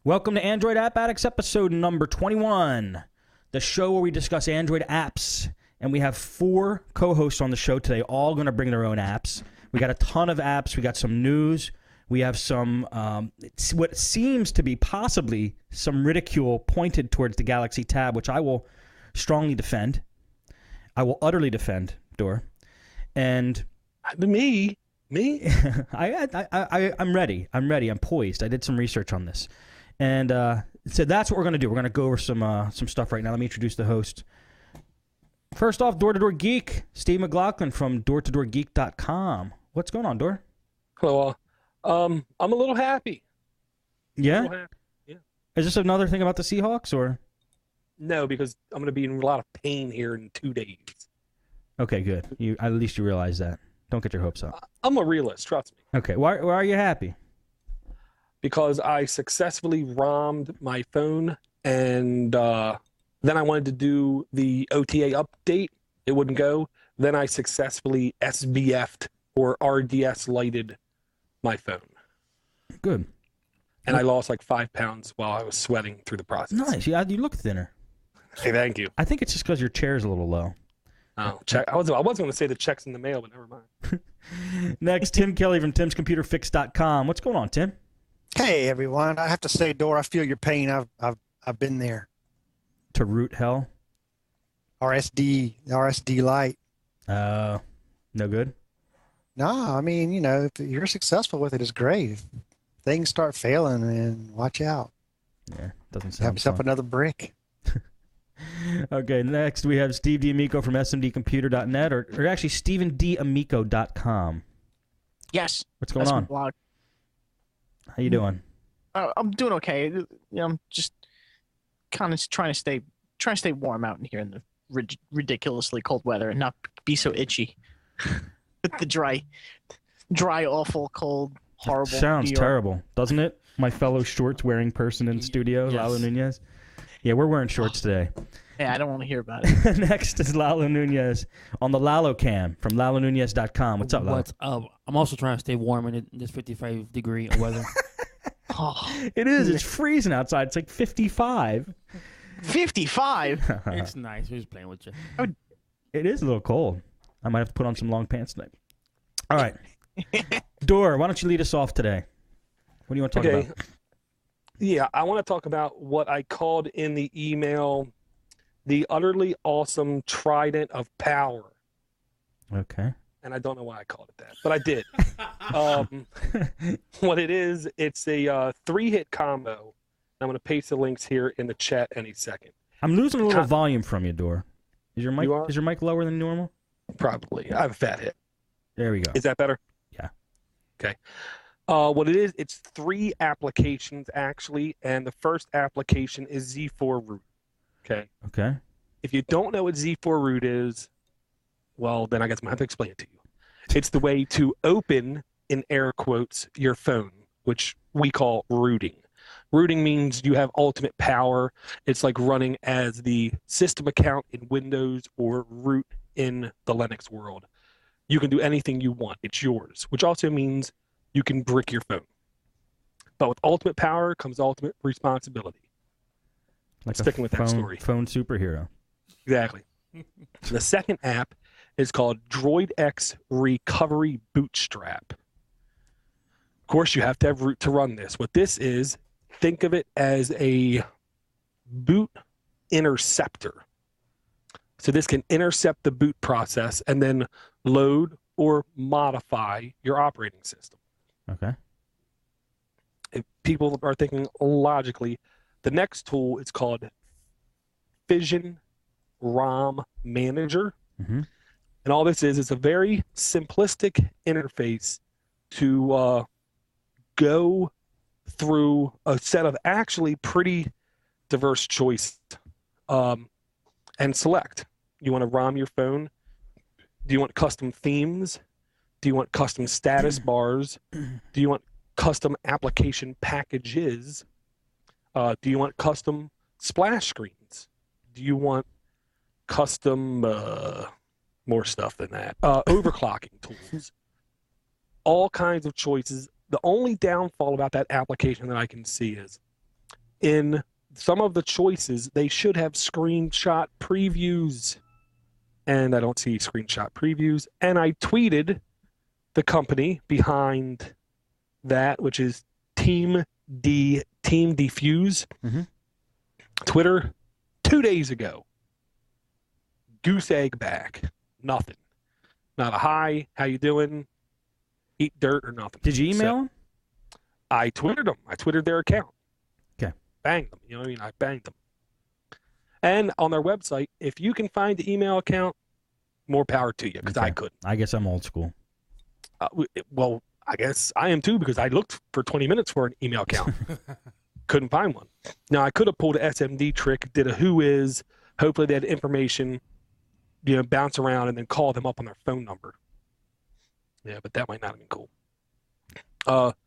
Welcome to Android App Addicts episode number 21, the show where we discuss Android apps. And we have 4 co-hosts on the show today, all going to bring their own apps. We got a ton of apps. We got some news. We have some, what seems to be possibly some ridicule pointed towards the Galaxy Tab, which I will strongly defend. I will utterly defend, Dor. And Me? I'm ready. I'm poised. I did some research on this. And so that's what we're going to do. We're going to go over some stuff right now. Let me introduce the host. First off, Door-to-Door Geek, Steve McLaughlin from doortodoorgeek.com. What's going on, Door? Hello. I'm a little happy. Yeah? Yeah. Is this another thing about the Seahawks, or? No, because I'm going to be in a lot of pain here in 2 days. Okay, good. At least you realize that. Don't get your hopes up. I'm a realist, trust me. Okay, why are you happy? Because I successfully ROM'd my phone, and then I wanted to do the OTA update. It wouldn't go. Then I successfully SBF'd or RDS lighted my phone. Good. And I lost like 5 pounds while I was sweating through the process. Nice. Yeah, you look thinner. Hey, thank you. I think it's just because your chair's a little low. Oh, check. I was going to say the check's in the mail, but never mind. Next, Tim Kelly from timscomputerfix.com. What's going on, Tim? Hey everyone! I have to say, Dor, I feel your pain. I've been there. To root hell. RSD light. No good. No, I mean, you know, if you're successful with it, it's great. If things start failing, then watch out. Yeah, doesn't Have sound yourself fun. another brick. Okay, next we have Steve D'Amico from smdcomputer.net, or actually StephenDAmico.com. Yes. What's going that's on? my blog. How you doing? I'm doing okay. You know, I'm just kind of trying to stay warm out in here in the ridiculously cold weather and not be so itchy with the dry, awful, cold, horrible. Sounds terrible, doesn't it? My fellow shorts-wearing person in studio, Yes. Lalo Nunez. Yeah, we're wearing shorts today. Yeah, I don't want to hear about it. Next is Lalo Nunez on the Lalo Cam from LaloNunez.com. What's up, Lalo? What's up? I'm also trying to stay warm in this 55-degree weather. Oh, It is. It's freezing outside. It's like 55. 55. It's nice. We're just playing with you. It is a little cold. I might have to put on some long pants tonight. All right. Dor, why don't you lead us off today? What do you want to talk about? Yeah, I want to talk about what I called in the email the utterly awesome trident of power. Okay. And I don't know why I called it that, but I did. What it is, it's a 3-hit combo. I'm going to paste the links here in the chat any second. I'm losing a little volume from you, Dor. Is your mic lower than normal? Probably. I have a fat hit. There we go. Is that better? Yeah. Okay. What it is, it's 3 applications actually, and the first application is Z4 Root. Okay. Okay. If you don't know what Z4 Root is, well, then I guess I'm going to have to explain it to you. It's the way to open, in air quotes, your phone, which we call rooting. Rooting means you have ultimate power. It's like running as the system account in Windows or root in the Linux world. You can do anything you want. It's yours, which also means you can brick your phone. But with ultimate power comes ultimate responsibility. Like Sticking with that story. Phone superhero. Exactly. The second app is called DroidX Recovery Bootstrap. Of course, you have to have root to run this. What this is, think of it as a boot interceptor. So this can intercept the boot process and then load or modify your operating system. Okay. If people are thinking logically, the next tool is called Fission ROM Manager. Mm-hmm. And all this is a very simplistic interface to go through a set of actually pretty diverse choices and select. You want to ROM your phone? Do you want custom themes? Do you want custom status bars? Do you want custom application packages? Do you want custom splash screens? Do you want custom more stuff than that? Overclocking tools. All kinds of choices. The only downfall about that application that I can see is in some of the choices, they should have screenshot previews. And I don't see screenshot previews. And I tweeted the company behind that, which is Team Defuse. Twitter 2 days ago. Goose egg back. Nothing. Not a hi, how you doing? Eat dirt or nothing. Did you email them? I twittered them. I twittered their account. Okay. Banged them. You know what I mean? I banged them. And on their website, if you can find the email account, more power to you, because I couldn't. I guess I'm old school. Well, I guess I am too, because I looked for 20 minutes for an email account. Couldn't find one. Now, I could have pulled an SMD trick, did a who is, hopefully they had information, bounce around and then call them up on their phone number. Yeah, but that might not have been cool. But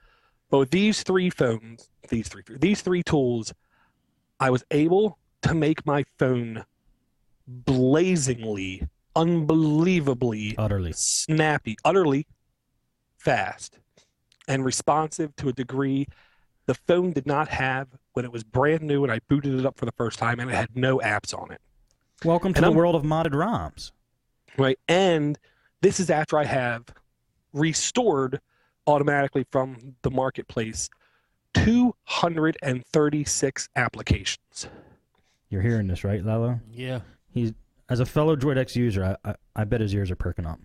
with these three phones, these three tools, I was able to make my phone blazingly, unbelievably Utterly snappy, utterly fast, and responsive to a degree the phone did not have when it was brand new and I booted it up for the first time, and it had no apps on it. Welcome to the world of modded ROMs. Right, and this is after I have restored automatically from the marketplace 236 applications. You're hearing this, right, Lalo? Yeah. He's, as a fellow DroidX user, I bet his ears are perking up.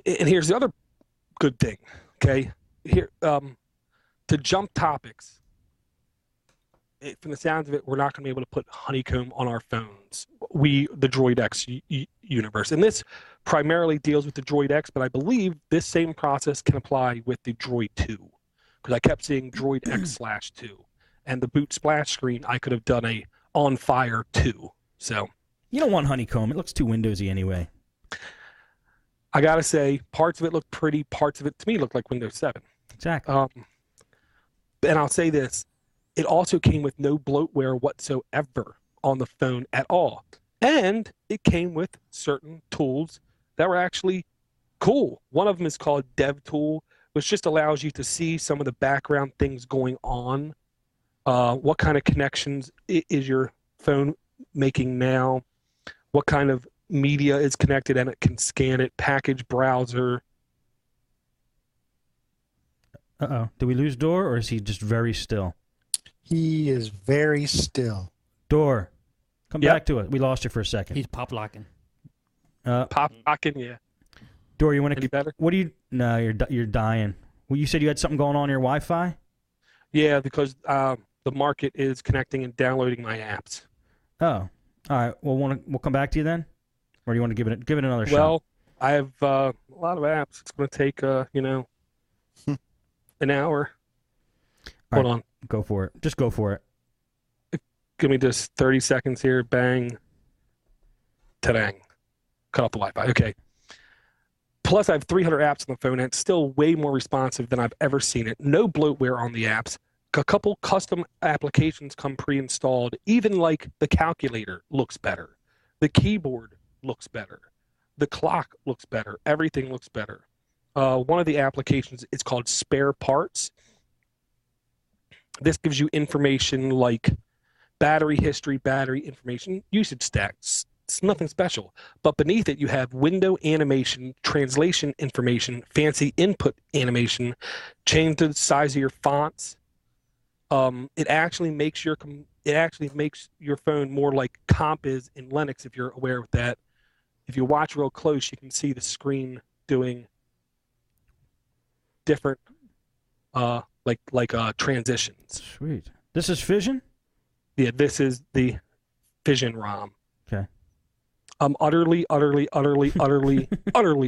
And here's the other good thing, okay? Here, to jump topics, from the sounds of it, we're not going to be able to put honeycomb on our phones. The DroidX universe. And this primarily deals with the DroidX, but I believe this same process can apply with the Droid 2. Because I kept seeing DroidX/2. And the boot splash screen, I could have done a on fire 2. So you don't want honeycomb. It looks too Windowsy anyway. I got to say, parts of it look pretty. Parts of it, to me, look like Windows 7. Exactly. And I'll say this. It also came with no bloatware whatsoever on the phone at all. And it came with certain tools that were actually cool. One of them is called DevTool, which just allows you to see some of the background things going on. What kind of connections is your phone making now? What kind of media is connected, and it can scan it. Package browser. Uh-oh. Did we lose Door, or is he just very still? He is very still. Door, come back to it. We lost you for a second. He's pop locking. Pop locking, yeah. Door, you want to? Any better? What do you? No, you're dying. Well, you said you had something going on your Wi-Fi. Yeah, because the market is connecting and downloading my apps. Oh, all right. Well, we'll come back to you then, or do you want to give it another shot? Well, I have a lot of apps. It's going to take an hour. Hold on. Go for it. Just go for it. Give me just 30 seconds here. Bang. Ta-dang. Cut off the Wi-Fi. Okay. Plus, I have 300 apps on the phone, and it's still way more responsive than I've ever seen it. No bloatware on the apps. A couple custom applications come pre-installed. Even like the calculator looks better. The keyboard looks better. The clock looks better. Everything looks better. One of the applications is called Spare Parts. This gives you information like battery history, battery information, usage stats. It's nothing special. But beneath it, you have window animation, translation information, fancy input animation, change the size of your fonts. It actually makes your phone more like comp is in Linux, if you're aware of that. If you watch real close, you can see the screen doing different transitions. Sweet. This is Fission? Yeah, this is the Fission ROM. Okay. I'm utterly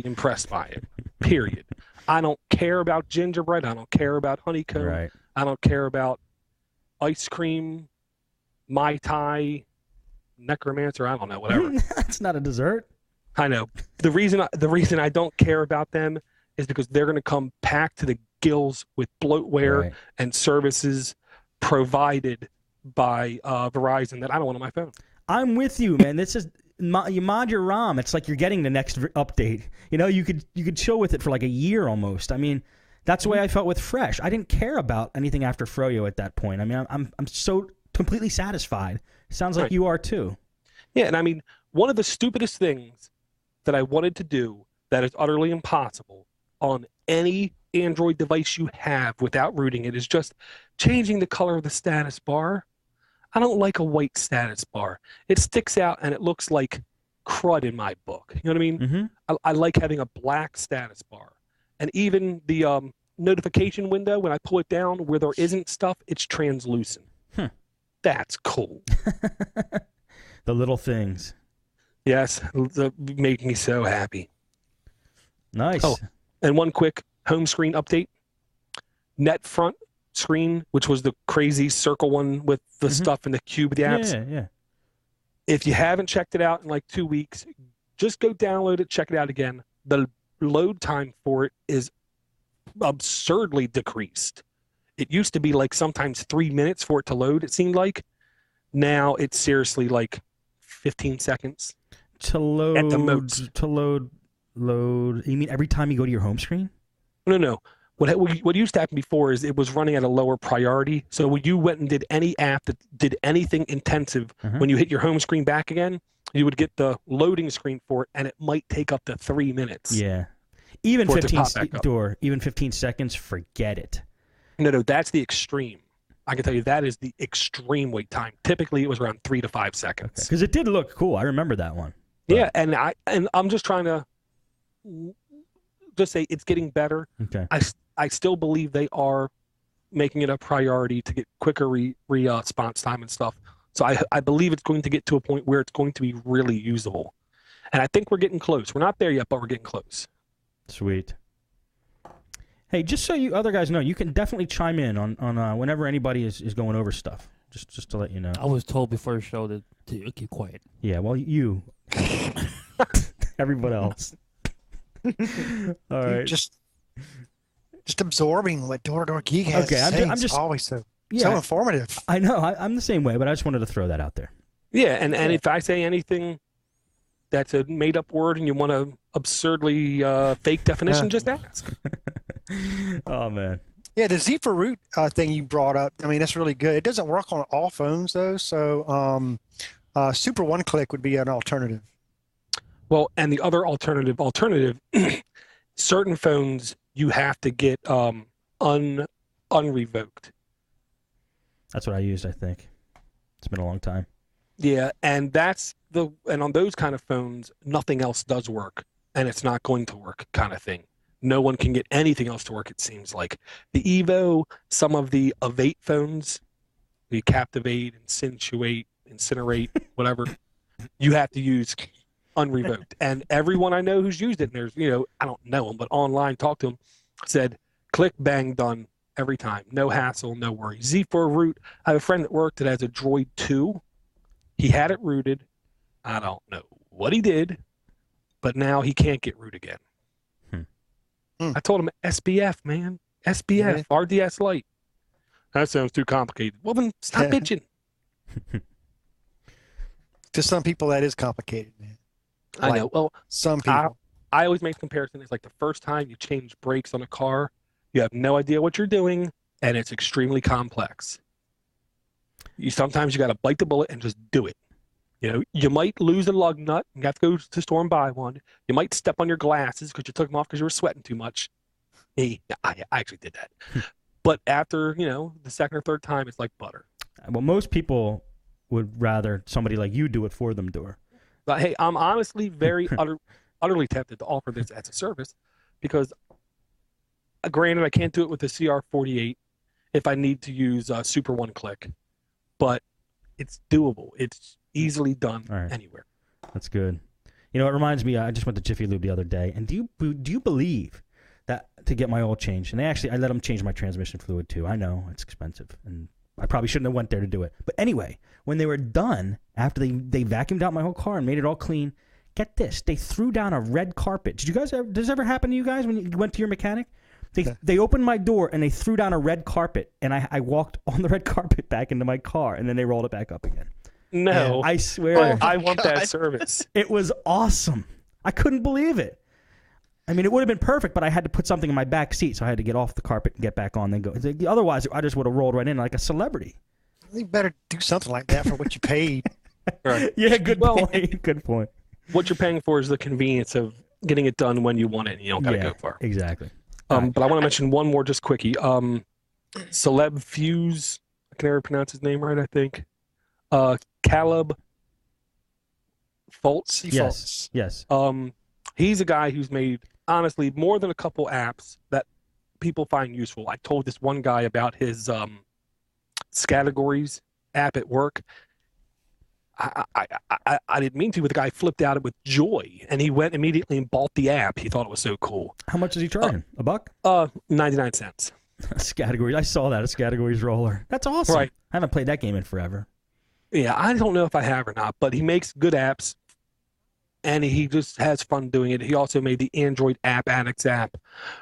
impressed by it. Period. I don't care about gingerbread. I don't care about honeycomb. Right. I don't care about ice cream, Mai Tai, necromancer. I don't know, whatever. That's not a dessert. I know. The reason I don't care about them is because they're going to come packed to the gills with bloatware and services provided by Verizon that I don't want on my phone. I'm with you, man. This is you mod your ROM. It's like you're getting the next update. You know, you could chill with it for like a year almost. I mean, That's the way I felt with Fresh. I didn't care about anything after Froyo at that point. I mean, I'm so completely satisfied. Sounds like you are too. Yeah, and I mean, one of the stupidest things that I wanted to do that is utterly impossible on any Android device you have without rooting it is just changing the color of the status bar. I don't like a white status bar. It sticks out and it looks like crud in my book. You know what I mean? Mm-hmm. I like having a black status bar. And even the notification window, when I pull it down where there isn't stuff, it's translucent. That's cool. The little things. Yes, they make me so happy. Nice. Oh, and one quick home screen update. Net front screen, which was the crazy circle one with the stuff in the cube of the apps. Yeah. If you haven't checked it out in like 2 weeks, just go download it, check it out again. The load time for it is absurdly decreased. It used to be like sometimes 3 minutes for it to load, it seemed like. Now it's seriously like 15 seconds. To load, at the most. Load. You mean every time you go to your home screen? No. What used to happen before is it was running at a lower priority. So when you went and did any app that did anything intensive, when you hit your home screen back again, you would get the loading screen for it, and it might take up to 3 minutes. Yeah. Even 15 seconds, forget it. No, that's the extreme. I can tell you that is the extreme wait time. Typically, it was around 3 to 5 seconds. Because it did look cool. I remember that one. But... Yeah, and I'm just trying to just say it's getting better. Okay. I still believe they are making it a priority to get quicker response time and stuff. So I believe it's going to get to a point where it's going to be really usable. And I think we're getting close. We're not there yet, but we're getting close. Sweet. Hey, just so you other guys know, you can definitely chime in on whenever anybody is going over stuff. Just to let you know. I was told before the show to keep quiet. Yeah, well, you. Everybody else. All right. Just absorbing what Door Geek has to say. I'm just always so informative. I know. I'm the same way, but I just wanted to throw that out there. Yeah, and if I say anything that's a made-up word and you want an absurdly fake definition, just ask. Oh, man. Yeah, the Z for root thing you brought up, I mean, that's really good. It doesn't work on all phones, though, so Super One-Click would be an alternative. Well, and the other alternative, certain phones you have to get unrevoked. That's what I used, I think. It's been a long time. Yeah, and on those kind of phones, nothing else does work, and it's not going to work kind of thing. No one can get anything else to work, it seems like. The Evo, some of the Avate phones, the Captivate, Incinerate, whatever, you have to use unrevoked. And everyone I know who's used it, and there's, I don't know them, but online, talk to them, said, click, bang, done every time. No hassle, no worry. Z4 root, I have a friend that worked that has a Droid 2. He had it rooted. I don't know what he did, but now he can't get root again. I told him SBF, man. SBF, RDS Lite. That sounds too complicated. Well, then stop bitching. To some people, that is complicated, man. I know. Well, some people. I always make the comparison. It's like the first time you change brakes on a car, you have no idea what you're doing, and it's extremely complex. Sometimes you got to bite the bullet and just do it. You might lose a lug nut and you have to go to the store and buy one. You might step on your glasses because you took them off because you were sweating too much. I actually did that. But after, the second or third time, it's like butter. Well, most people would rather somebody like you do it for them, Door. But hey, I'm honestly very utterly tempted to offer this as a service because, granted, I can't do it with the CR48 if I need to use Super One-Click, but it's doable. It's easily done anywhere. That's good. It reminds me, I just went to Jiffy Lube the other day, and do you believe that to get my oil changed, and I let them change my transmission fluid too. I know it's expensive, and I probably shouldn't have went there to do it. But anyway, when they were done, after they vacuumed out my whole car and made it all clean, get this, they threw down a red carpet. Does this ever happen to you guys when you went to your mechanic? They opened my door and they threw down a red carpet, and I walked on the red carpet back into my car, and then they rolled it back up again. No. And I swear. I want that service. It was awesome. I couldn't believe it. I mean, it would have been perfect, but I had to put something in my back seat, so I had to get off the carpet and get back on, then go. Otherwise, I just would have rolled right in like a celebrity. You better do something like that for what you paid. Right. Yeah, good point. Good point. What you're paying for is the convenience of getting it done when you want it, and you don't got to go far. Exactly. But I want to mention one more just quickie. Celeb Fuse, I can never pronounce his name right, I think. Caleb Fultz. Yes. He's a guy who's made, honestly, more than a couple apps that people find useful. I told this one guy about his categories app at work. I didn't mean to, but the guy flipped out with joy, and he went immediately and bought the app. He thought it was so cool. How much is he charging? $1? 99 cents. Categories. I saw that. It's categories roller. That's awesome. Right. I haven't played that game in forever. Yeah, I don't know if I have or not, but he makes good apps, and he just has fun doing it. He also made the Android app, Addicts app,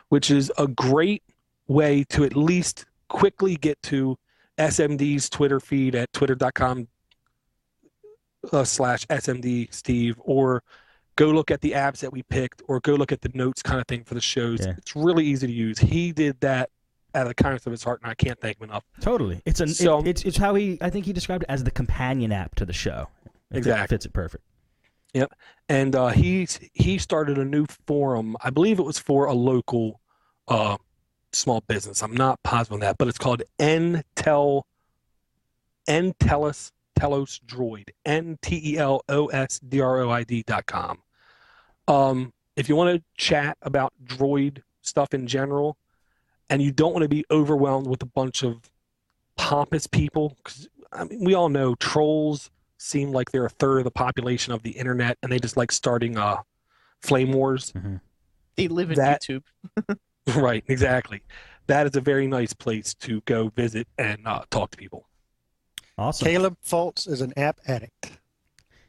which is a great way to at least quickly get to SMD's Twitter feed at twitter.com /SMD Steve, or go look at the apps that we picked, or go look at the notes kind of thing for the shows. Yeah. It's really easy to use. He did that out of the kindness of his heart, and I can't thank him enough. Totally. It's how I think he described it as the companion app to the show. Exactly. It fits it perfect. Yep. And he started a new forum. I believe it was for a local small business. I'm not positive on that, but it's called Telos Droid, NTELOSDROID.com. If you want to chat about droid stuff in general, and you don't want to be overwhelmed with a bunch of pompous people, because I mean, we all know trolls seem like they're a third of the population of the internet, and they just like starting flame wars. Mm-hmm. They live in YouTube. Right, exactly. That is a very nice place to go visit and talk to people. Awesome. Caleb Fultz is an app addict.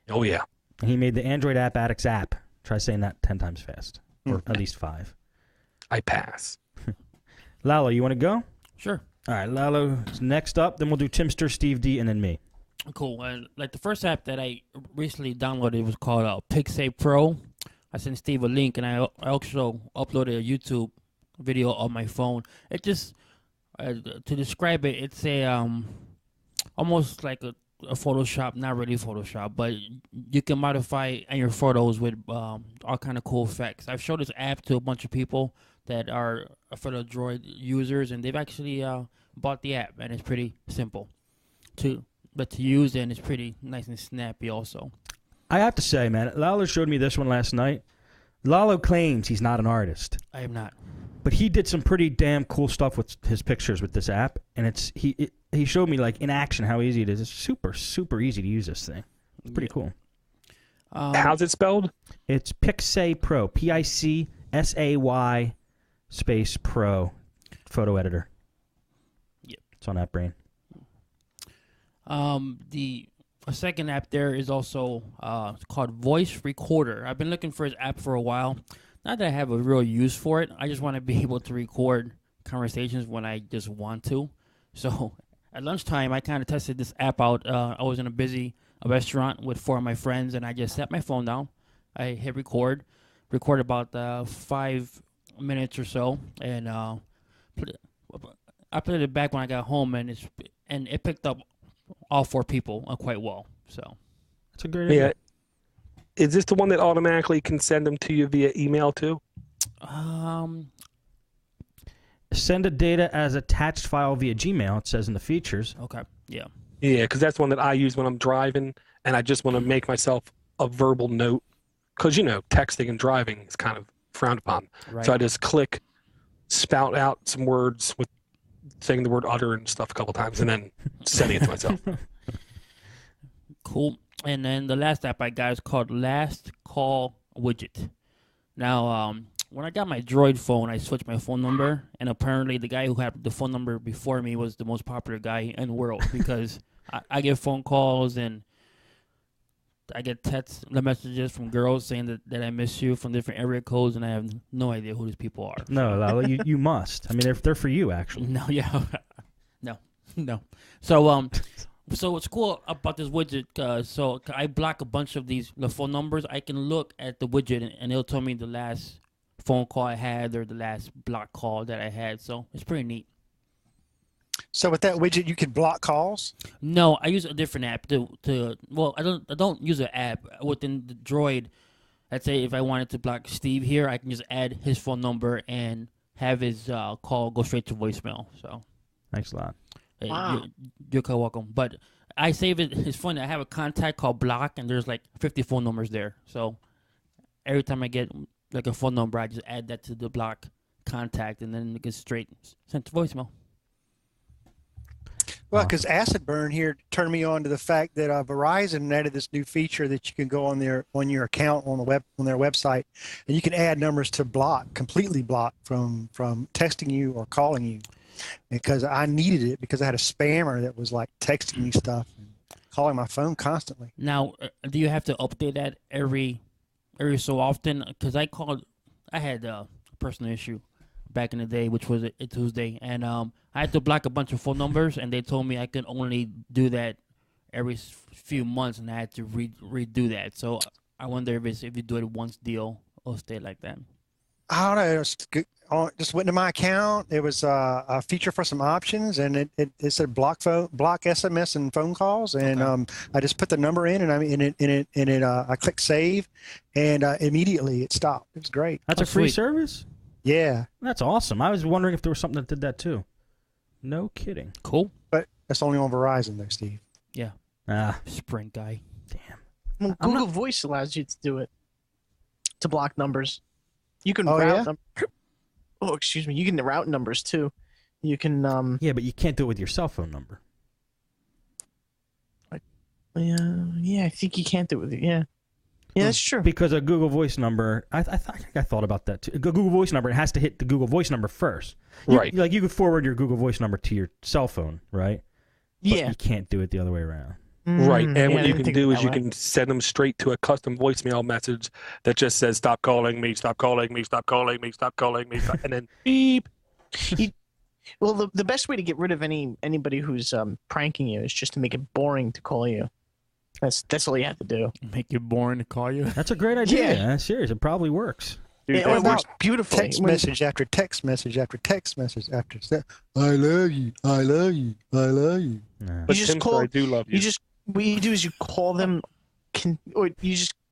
Oh, yeah. He made the Android app Addicts app. Try saying that 10 times fast, or at least 5. I pass. Lalo, you want to go? Sure. All right, Lalo's next up. Then we'll do Timster, Steve D, and then me. Cool. Like the first app that I recently downloaded was called Pixay Pro. I sent Steve a link, and I also uploaded a YouTube video on my phone. It just, to describe it, it's a almost like a Photoshop, not really Photoshop, but you can modify your photos with all kind of cool effects. I've showed this app to a bunch of people that are fellow Droid users, and they've actually bought the app, and it's pretty simple to use, and it's pretty nice and snappy also. I have to say, man, Lalo showed me this one last night. Lalo claims he's not an artist. I am not. But he did some pretty damn cool stuff with his pictures with this app, and he showed me like in action how easy it is. It's super, super easy to use this thing. It's pretty cool. How's it spelled? It's Pixay Pro, PICSAY space Pro photo editor. Yep. It's on that brain. A second app there is also called Voice Recorder. I've been looking for this app for a while. Not that I have a real use for it. I just want to be able to record conversations when I just want to. So at lunchtime, I kind of tested this app out. I was in a busy restaurant with 4 of my friends, and I just set my phone down. I hit record about 5 minutes or so, and I put it back when I got home, and it picked up all 4 people quite well. So that's a great idea. Yeah. Is this the one that automatically can send them to you via email too? Send a data as attached file via Gmail, it says in the features. Okay. Yeah. Yeah, because that's one that I use when I'm driving, and I just want to make myself a verbal note, because texting and driving is kind of frowned upon. Right. So I just click, spout out some words with saying the word utter and stuff a couple times, and then sending it to myself. Cool. And then the last app I got is called Last Call Widget. Now, when I got my Droid phone, I switched my phone number, and apparently the guy who had the phone number before me was the most popular guy in the world, because I get phone calls and I get text messages from girls saying that I miss you from different area codes, and I have no idea who these people are. No, Lalo, you must. I mean, they're for you, actually. No, yeah. No. So what's cool about this widget, so I block a bunch of the phone numbers. I can look at the widget, and it'll tell me the last phone call I had or the last block call that I had. So it's pretty neat. So with that widget, you could block calls. No, I use a different app to well, I don't use an app within the Droid. Let's say if I wanted to block Steve here, I can just add his phone number and have his call go straight to voicemail. So Thanks a lot. Wow. You're quite welcome. But I save it. It's funny. I have a contact called Block, and there's like 50 phone numbers there. So every time I get like a phone number, I just add that to the Block contact, and then it gets straight sent to voicemail. Well, because Acid Burn here turned me on to the fact that Verizon added this new feature that you can go on your account on their website, and you can add numbers to block, completely block from texting you or calling you. Because I needed it because I had a spammer that was like texting me stuff and calling my phone constantly. Now, do you have to update that every so often? Because I had a personal issue back in the day, which was a Tuesday, and I had to block a bunch of phone numbers, and they told me I could only do that every few months, and I had to redo that. So I wonder if you do it once deal, it'll stay like that. I don't know. Just went to my account. It was a feature for some options, and it said block SMS and phone calls, and Okay. I just put the number in, and I clicked save, and immediately it stopped. It was great. That's Oh, a free sweet. service? Yeah, That's awesome. I was wondering if there was something that did that too. No kidding. Cool. but that's only on Verizon though, Steve. Yeah. Ah, Sprint guy. damn. Well, I'm Google Voice allows you to do it, to block numbers. You can Oh, route yeah? them. Oh, excuse me. You can route numbers too. You can Yeah, but you can't do it with your cell phone number. yeah, I think you can't do it with it. Yeah. Yeah, that's true. Because a Google Voice number, I thought about that too. A Google Voice number, it has to hit the Google Voice number first. Right. Like you could forward your Google Voice number to your cell phone, right? But Yeah. you can't do it the other way around. Right. And Yeah, I what you didn't can think do of is it you that way. can send them straight to a custom voicemail message that just says, stop calling me, stop calling me, stop calling me, stop calling me, and then beep. Well, the best way to get rid of anybody who's pranking you is just to make it boring to call you. That's all you have to do. Make it boring to call you. That's a great idea. Yeah. That's serious. It probably works. Dude, It that works beautifully. Text When- message after text message after text message after. I love you. I love you. I love you. Nah. But You just Tim, call- I do love you. You just what you do is you call them, or you just